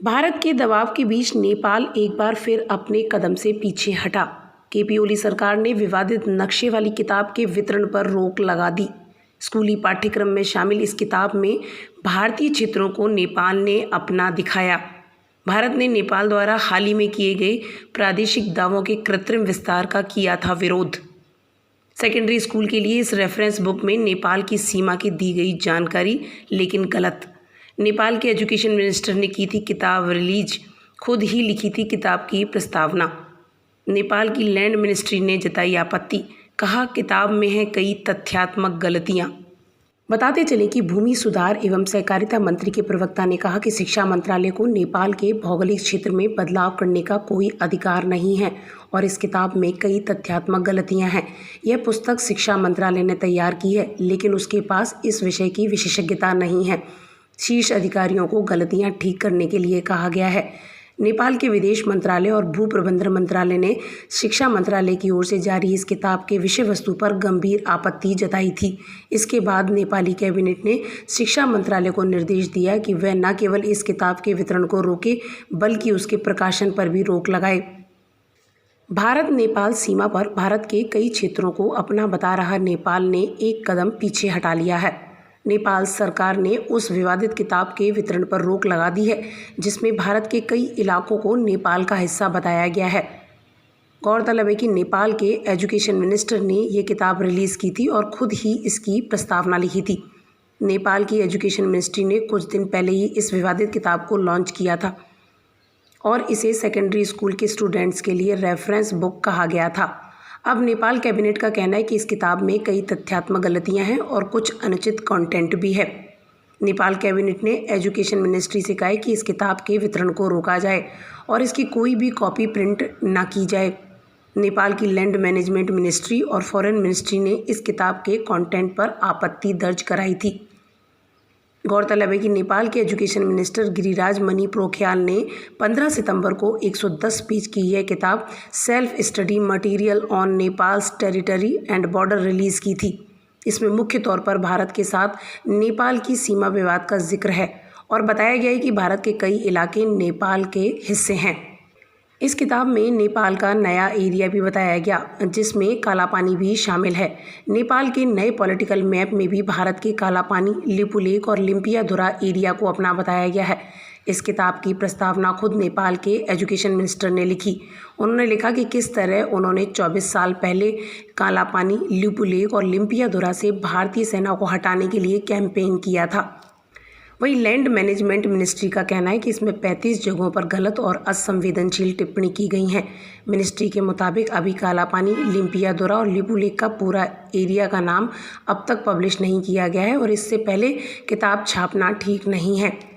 भारत के दबाव के बीच नेपाल एक बार फिर अपने कदम से पीछे हटा। केपी ओली सरकार ने विवादित नक्शे वाली किताब के वितरण पर रोक लगा दी। स्कूली पाठ्यक्रम में शामिल इस किताब में भारतीय चित्रों को नेपाल ने अपना दिखाया। भारत ने नेपाल द्वारा हाल ही में किए गए प्रादेशिक दावों के कृत्रिम विस्तार का किया था विरोध। सेकेंडरी स्कूल के लिए इस रेफरेंस बुक में नेपाल की सीमा की दी गई जानकारी लेकिन गलत। नेपाल के एजुकेशन मिनिस्टर ने की थी किताब रिलीज, खुद ही लिखी थी किताब की प्रस्तावना। नेपाल की लैंड मिनिस्ट्री ने जताई आपत्ति, कहा किताब में है कई तथ्यात्मक गलतियां। बताते चले कि भूमि सुधार एवं सहकारिता मंत्री के प्रवक्ता ने कहा कि शिक्षा मंत्रालय को नेपाल के भौगोलिक क्षेत्र में बदलाव करने का कोई अधिकार नहीं है और इस किताब में कई तथ्यात्मक गलतियां हैं। यह पुस्तक शिक्षा मंत्रालय ने तैयार की है, लेकिन उसके पास इस विषय की विशेषज्ञता नहीं है। शीर्ष अधिकारियों को गलतियां ठीक करने के लिए कहा गया है। नेपाल के विदेश मंत्रालय और भू प्रबंधन मंत्रालय ने शिक्षा मंत्रालय की ओर से जारी इस किताब के विषय वस्तु पर गंभीर आपत्ति जताई थी। इसके बाद नेपाली कैबिनेट ने शिक्षा मंत्रालय को निर्देश दिया कि वह न केवल इस किताब के वितरण को रोके, बल्कि उसके प्रकाशन पर भी रोक लगाए। भारत नेपाल सीमा पर भारत के कई क्षेत्रों को अपना बता रहा नेपाल ने एक कदम पीछे हटा लिया है। नेपाल सरकार ने उस विवादित किताब के वितरण पर रोक लगा दी है, जिसमें भारत के कई इलाकों को नेपाल का हिस्सा बताया गया है। गौरतलब है कि नेपाल के एजुकेशन मिनिस्टर ने ये किताब रिलीज़ की थी और खुद ही इसकी प्रस्तावना लिखी थी। नेपाल की एजुकेशन मिनिस्ट्री ने कुछ दिन पहले ही इस विवादित किताब को लॉन्च किया था और इसे सेकेंडरी स्कूल के स्टूडेंट्स के लिए रेफरेंस बुक कहा गया था। अब नेपाल कैबिनेट का कहना है कि इस किताब में कई तथ्यात्मक गलतियां हैं और कुछ अनुचित कंटेंट भी है। नेपाल कैबिनेट ने एजुकेशन मिनिस्ट्री से कहा है कि इस किताब के वितरण को रोका जाए और इसकी कोई भी कॉपी प्रिंट न की जाए। नेपाल की लैंड मैनेजमेंट मिनिस्ट्री और फॉरेन मिनिस्ट्री ने इस किताब के कंटेंट पर आपत्ति दर्ज कराई थी। गौरतलब है कि नेपाल के एजुकेशन मिनिस्टर गिरिराज मणि पोखरियाल ने 15 सितंबर को 110 पेज की यह किताब self study material on Nepals territory and border release की थी। इसमें मुख्य तौर पर भारत के साथ नेपाल की सीमा विवाद का जिक्र है और बताया गया है कि भारत के कई इलाके नेपाल के हिस्से हैं। इस किताब में नेपाल का नया एरिया भी बताया गया, जिसमें कालापानी भी शामिल है। नेपाल के नए पॉलिटिकल मैप में भी भारत के कालापानी, लिपुलेख और लिम्पियाधुरा एरिया को अपना बताया गया है। इस किताब की प्रस्तावना खुद नेपाल के एजुकेशन मिनिस्टर ने लिखी। उन्होंने लिखा कि किस तरह उन्होंने 24 साल पहले कालापानी, लिपुलेख और लिम्पियाधुरा से भारतीय सेना को हटाने के लिए कैंपेन किया था। वहीं लैंड मैनेजमेंट मिनिस्ट्री का कहना है कि इसमें 35 जगहों पर गलत और असंवेदनशील टिप्पणी की गई हैं। मिनिस्ट्री के मुताबिक अभी कालापानी, लिम्पियाधुरा और लिपुलेख का पूरा एरिया का नाम अब तक पब्लिश नहीं किया गया है और इससे पहले किताब छापना ठीक नहीं है।